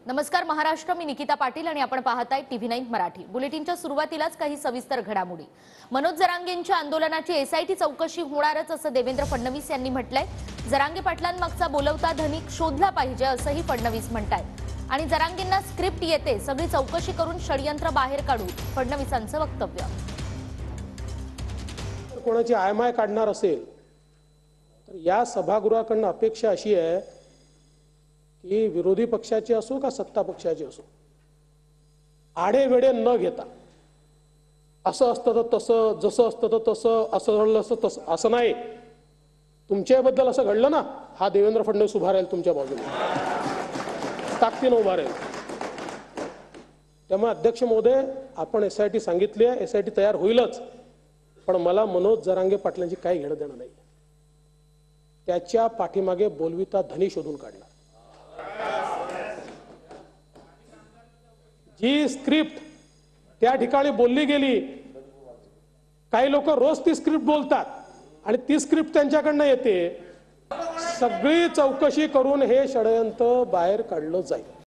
नमस्कार महाराष्ट्र, मी निकिता पाटील आणि आपण पाहताय TV9 मराठी। बुलेटिनच्या सुरुवातीलाच काही सविस्तर घडामोडी। मनोज जरांगेंच्या आंदोलनाची एसआयटी चौकशी होणारच असं देवेंद्र फडणवीस यांनी म्हटलंय। जरांगे पाटलांमागचा बोलवता धनिक शोधला पाहिजे असंही फडणवीस म्हणतायत आणि जरांगेंना स्क्रिप्ट येते, सगळी चौकशी करून षडयंत्र बाहेर काढू, फडणवीसांचं वक्तव्य। कोणाची आयमाय काढणार असेल तर या सभागृहाकडून अपेक्षा अशी आहे की विरोधी पक्षाचे असो का सत्ता पक्षाचे असो, आडेवेडे न घेता असं असतं तर तसं, जसं असतं तर तसं, असं घडलं असं तसं, असं नाही। तुमच्याबद्दल असं घडलं ना, हा देवेंद्र फडणवीस उभा राहील तुमच्या बाजूने, ताकदीने उभा राहील। त्यामुळे अध्यक्ष महोदय, आपण एसआयटी सांगितली आहे, एसआयटी तयार होईलच, पण मला मनोज जरांगे पाटलांची काही घेणं देणं नाही। त्याच्या पाठीमागे बोलविता धनी शोधून काढला। जी स्क्रिप्ट त्या ठिकाणी बोलली गेली, काही लोक रोज ती स्क्रिप्ट बोलतात आणि ती स्क्रिप्ट त्यांच्याकडनं येते, सगळी चौकशी करून हे षडयंत्र बाहेर काढलं जाईल।